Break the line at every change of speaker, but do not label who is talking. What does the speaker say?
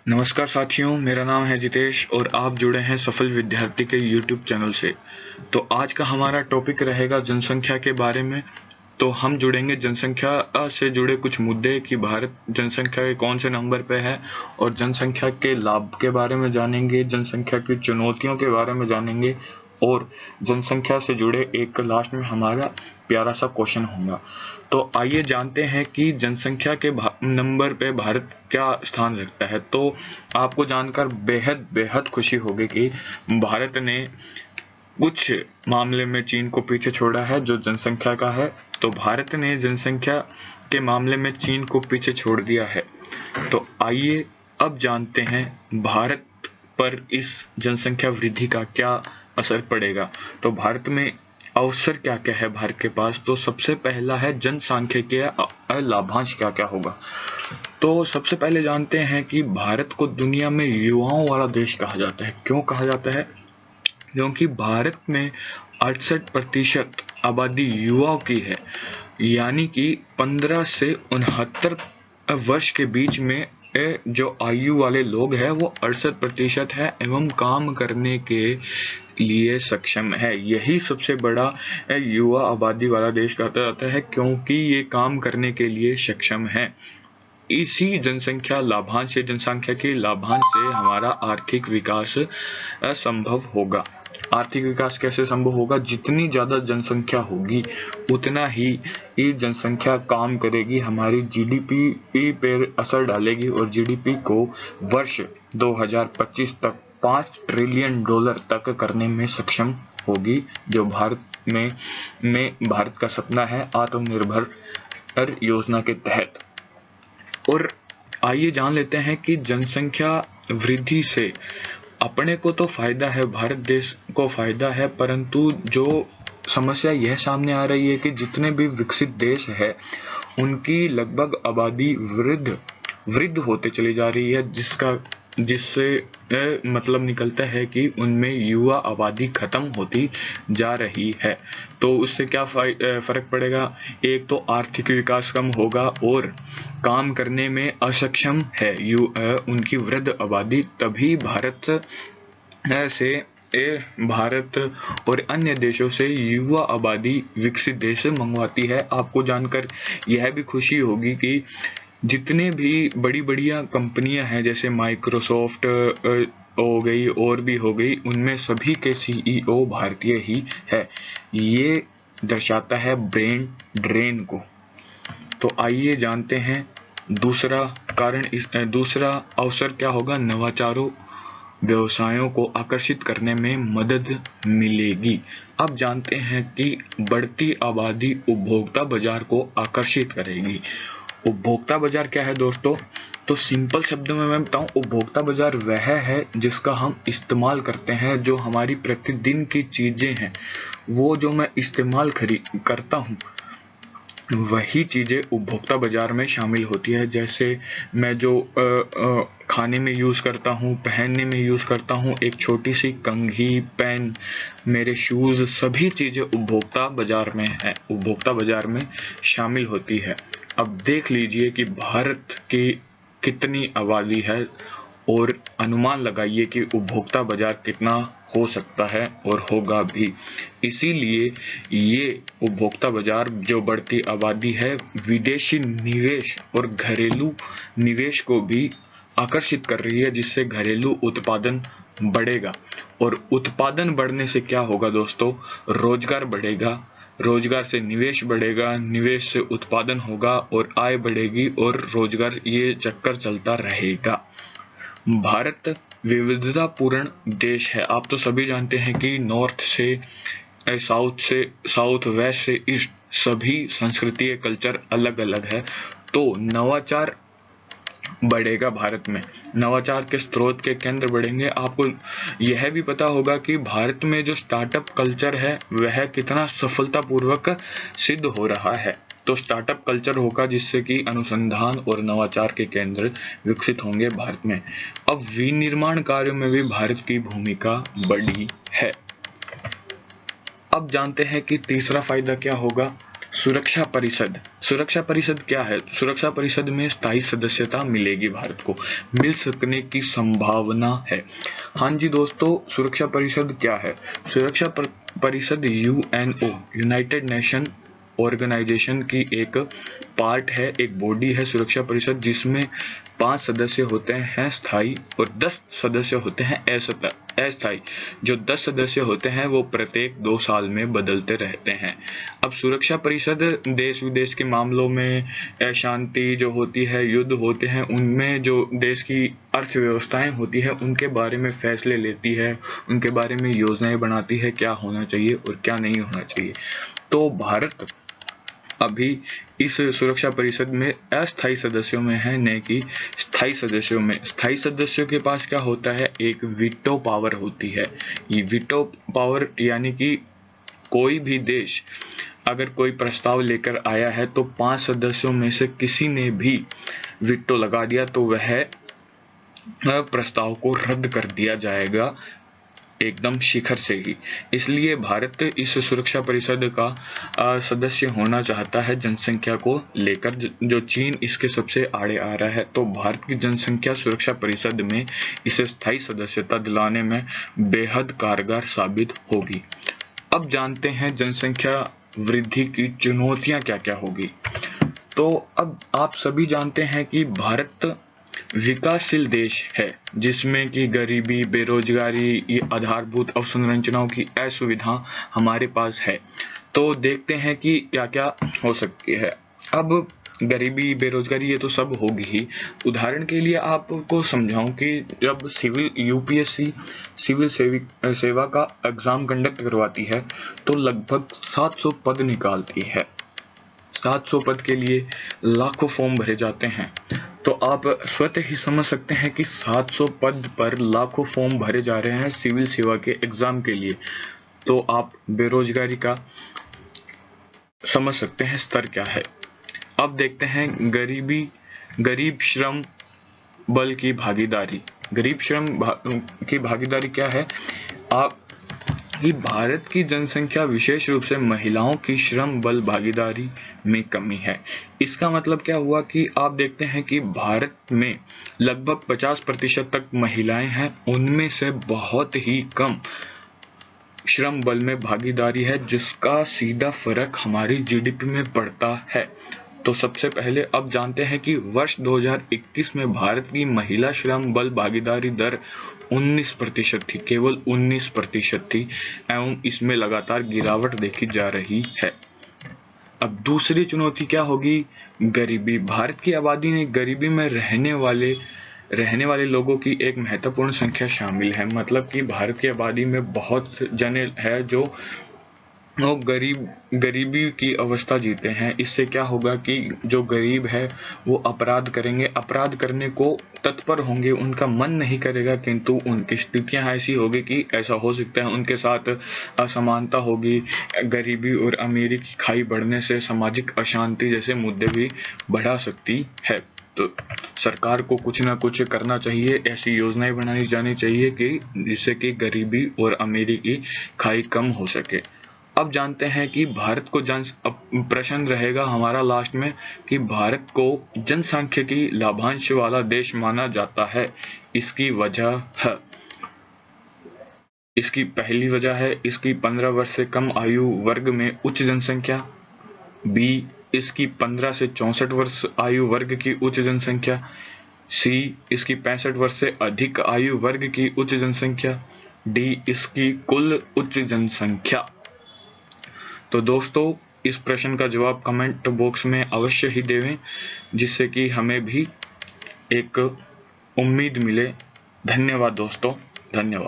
नमस्कार साथियों, मेरा नाम है जितेश और आप जुड़े हैं सफल विद्यार्थी के YouTube चैनल से। तो आज का हमारा टॉपिक रहेगा जनसंख्या के बारे में। तो हम जुड़ेंगे जनसंख्या से जुड़े कुछ मुद्दे कि भारत जनसंख्या के कौन से नंबर पे है और जनसंख्या के लाभ के बारे में जानेंगे, जनसंख्या की चुनौतियों के बारे में जानेंगे और जनसंख्या से जुड़े एक लास्ट में हमारा प्यारा सा क्वेश्चन होगा। तो आइए जानते हैं कि जनसंख्या के नंबर पे भारत क्या स्थान रखता है। तो आपको जानकर बेहद बेहद खुशी होगी कि भारत ने कुछ मामले में चीन को पीछे छोड़ा है जो जनसंख्या का है। तो भारत ने जनसंख्या के मामले में चीन को पीछे छोड़ दिया है। तो आइए अब जानते हैं भारत पर इस जनसंख्या वृद्धि का क्या असर पड़ेगा। तो भारत में अवसर क्या क्या है भारत के पास। तो सबसे पहला है जनसांख्यिकीय लाभांश क्या क्या होगा। तो सबसे पहले जानते हैं कि भारत को दुनिया में युवाओं वाला देश कहा जाता है। क्यों कहा जाता है? क्योंकि भारत में 68% आबादी युवाओं की है, यानी कि 15 से 69 वर्ष के बीच में जो आयु वाले लोग हैं वो 68% है एवं काम करने के लिए सक्षम है। यही सबसे बड़ा युवा आबादी वाला देश कहा जाता है क्योंकि ये काम करने के लिए सक्षम है। इसी जनसंख्या लाभांश से जनसंख्या के लाभांश से हमारा आर्थिक विकास संभव होगा। आर्थिक विकास कैसे संभव होगा? जितनी ज्यादा जनसंख्या होगी उतना ही ये जनसंख्या काम करेगी, हमारी जीडीपी पर असर डालेगी और जीडीपी को वर्ष 2025 तक $5 ट्रिलियन तक करने में सक्षम होगी, जो भारत में भारत का सपना है आत्मनिर्भर योजना के तहत। और आइए जान लेते हैं कि जनसंख्या वृद्धि से अपने को तो फायदा है, भारत देश को फायदा है, परंतु जो समस्या यह सामने आ रही है कि जितने भी विकसित देश है उनकी लगभग आबादी वृद्ध होते चली जा रही है, जिससे मतलब निकलता है कि उनमें युवा आबादी खत्म होती जा रही है। तो उससे क्या फर्क पड़ेगा? एक तो आर्थिक विकास कम होगा और काम करने में असक्षम है उनकी वृद्ध आबादी, तभी भारत और अन्य देशों से युवा आबादी विकसित देश से मंगवाती है। आपको जानकर यह भी खुशी होगी कि जितने भी बढ़िया कंपनियां हैं जैसे माइक्रोसॉफ्ट हो गई और भी हो गई, उनमें सभी के सीईओ भारतीय ही है। ये दर्शाता है ब्रेन ड्रेन को। तो आइए जानते हैं दूसरा दूसरा अवसर क्या होगा। नवाचारों व्यवसायों को आकर्षित करने में मदद मिलेगी। अब जानते हैं कि बढ़ती आबादी उपभोक्ता बाजार को आकर्षित करेगी। उपभोक्ता बाजार क्या है दोस्तों? तो सिंपल शब्दों में मैं बताऊं, उपभोक्ता बाजार वह है जिसका हम इस्तेमाल करते हैं, जो हमारी प्रतिदिन की चीजें हैं, वो जो मैं इस्तेमाल करता हूं, वही चीजें उपभोक्ता बाजार में शामिल होती है। जैसे मैं जो खाने में यूज करता हूँ, पहनने में यूज करता हूँ, एक छोटी सी कंघी, पेन, मेरे शूज, सभी चीजें उपभोक्ता बाजार में है, उपभोक्ता बाजार में शामिल होती है। अब देख लीजिए कि भारत की कितनी आबादी है और अनुमान लगाइए कि उपभोक्ता बाजार कितना हो सकता है और होगा भी। इसीलिए ये उपभोक्ता बाजार जो बढ़ती आबादी है, विदेशी निवेश और घरेलू निवेश को भी आकर्षित कर रही है, जिससे घरेलू उत्पादन बढ़ेगा। और उत्पादन बढ़ने से क्या होगा दोस्तों? रोजगार बढ़ेगा, रोजगार से निवेश बढ़ेगा, निवेश से उत्पादन होगा और आय बढ़ेगी और रोजगार, ये चक्कर चलता रहेगा। भारत विविधतापूर्ण देश है। आप तो सभी जानते हैं कि नॉर्थ से साउथ, वेस्ट से ईस्ट, सभी संस्कृति कल्चर अलग अलग है। तो नवाचार बढ़ेगा भारत में, नवाचार के स्रोत के केंद्र बढ़ेंगे। आपको यह भी पता होगा कि भारत में जो स्टार्टअप कल्चर है वह कितना सफलतापूर्वक सिद्ध हो रहा है। तो स्टार्टअप कल्चर होगा जिससे कि अनुसंधान और नवाचार के केंद्र विकसित होंगे भारत में। अब विनिर्माण कार्यों में भी भारत की भूमिका बड़ी है। अब जानते हैं कि तीसरा फायदा क्या होगा। सुरक्षा परिषद। सुरक्षा परिषद क्या है? सुरक्षा परिषद में स्थायी सदस्यता मिलेगी भारत को, मिल सकने की संभावना है। हाँ जी दोस्तों, सुरक्षा परिषद क्या है? सुरक्षा परिषद यूएनओ, यूनाइटेड नेशन ऑर्गेनाइजेशन की एक पार्ट है, एक बॉडी है सुरक्षा परिषद, जिसमें 5 सदस्य होते हैं स्थायी और 10 सदस्य होते हैं अस्थायी। जो 10 सदस्य होते हैं वो प्रत्येक 2 साल में बदलते रहते हैं। अब सुरक्षा परिषद देश विदेश के मामलों में, अशांति जो होती है, युद्ध होते हैं, उनमें जो देश की अर्थव्यवस्थाएं होती है उनके बारे में फैसले लेती है, उनके बारे में योजनाएं बनाती है, क्या होना चाहिए और क्या नहीं होना चाहिए। तो भारत अभी इस सुरक्षा परिषद में अस्थायी सदस्यों में है, न कि स्थायी सदस्यों में। स्थायी सदस्यों के पास क्या होता है? एक वीटो पावर होती है। ये वीटो पावर यानी कि कोई भी देश अगर कोई प्रस्ताव लेकर आया है तो 5 सदस्यों में से किसी ने भी वीटो लगा दिया तो वह प्रस्ताव को रद्द कर दिया जाएगा एकदम शिखर से ही। इसलिए भारत इस सुरक्षा परिषद का सदस्य होना चाहता है जनसंख्या को लेकर, जो चीन इसके सबसे आड़े आ रहा है। तो भारत की जनसंख्या सुरक्षा परिषद में इसे स्थायी सदस्यता दिलाने में बेहद कारगर साबित होगी। अब जानते हैं जनसंख्या वृद्धि की चुनौतियां क्या क्या होगी। तो अब आप सभी जानते हैं कि भारत विकासशील देश है, जिसमें कि गरीबी, बेरोजगारी, ये आधारभूत अवसंरचनाओं की असुविधा हमारे पास है। तो देखते हैं कि क्या क्या हो सकती है। अब गरीबी, बेरोजगारी ये तो सब होगी ही। उदाहरण के लिए आपको समझाऊं कि जब सिविल यूपीएससी सिविल सेवा का एग्जाम कंडक्ट करवाती है तो लगभग 700 पद निकालती है। 700 पद के लिए लाखों फॉर्म भरे जाते हैं। तो आप स्वतः ही समझ सकते हैं कि 700 पद पर लाखों फॉर्म भरे जा रहे हैं सिविल सेवा के एग्जाम के लिए। तो आप बेरोजगारी का समझ सकते हैं स्तर क्या है। अब देखते हैं गरीब श्रम बल की भागीदारी। गरीब श्रम की भागीदारी क्या है? आप कि भारत की जनसंख्या विशेष रूप से महिलाओं की श्रम बल भागीदारी में कमी है। इसका मतलब क्या हुआ कि आप देखते हैं कि भारत में लगभग 50% तक महिलाएं हैं, उनमें से बहुत ही कम श्रम बल में भागीदारी है, जिसका सीधा फर्क हमारी जीडीपी में पड़ता है। तो सबसे पहले अब जानते हैं कि वर्ष 2021 में भारत की महिला श्रम बल भागीदारी दर 19% थी, केवल 19% थी, एवं इसमें लगातार गिरावट देखी जा रही है। अब दूसरी चुनौती क्या होगी? गरीबी। भारत की आबादी में गरीबी में रहने वाले लोगों की एक महत्वपूर्ण संख्या शामिल है। मतलब कि भारत की आबादी में बहुत जने हैं जो गरीबी की अवस्था जीते हैं। इससे क्या होगा कि जो गरीब है वो अपराध करेंगे, अपराध करने को तत्पर होंगे, उनका मन नहीं करेगा, किंतु उनकी स्थितियां ऐसी होगी कि ऐसा हो सकता है उनके साथ असमानता होगी। गरीबी और अमीरी की खाई बढ़ने से सामाजिक अशांति जैसे मुद्दे भी बढ़ा सकती है। तो सरकार को कुछ ना कुछ करना चाहिए, ऐसी योजनाएं बनानी जानी चाहिए कि जिससे कि गरीबी और अमीरी की खाई कम हो सके। अब जानते हैं कि भारत को प्रश्न रहेगा हमारा लास्ट में कि भारत को जनसांख्यिकी लाभांश वाला देश माना जाता है। इसकी वजह है, इसकी पहली वजह है इसकी 15 वर्ष से कम आयु वर्ग में उच्च जनसंख्या। बी, इसकी 15 से 64 वर्ष आयु वर्ग की उच्च जनसंख्या। सी, इसकी 65 वर्ष से अधिक आयु वर्ग की उच्च जनसंख्या। डी, इसकी कुल उच्च जनसंख्या। तो दोस्तों, इस प्रश्न का जवाब कमेंट बॉक्स में अवश्य ही देवें, जिससे कि हमें भी एक उम्मीद मिले। धन्यवाद दोस्तों, धन्यवाद।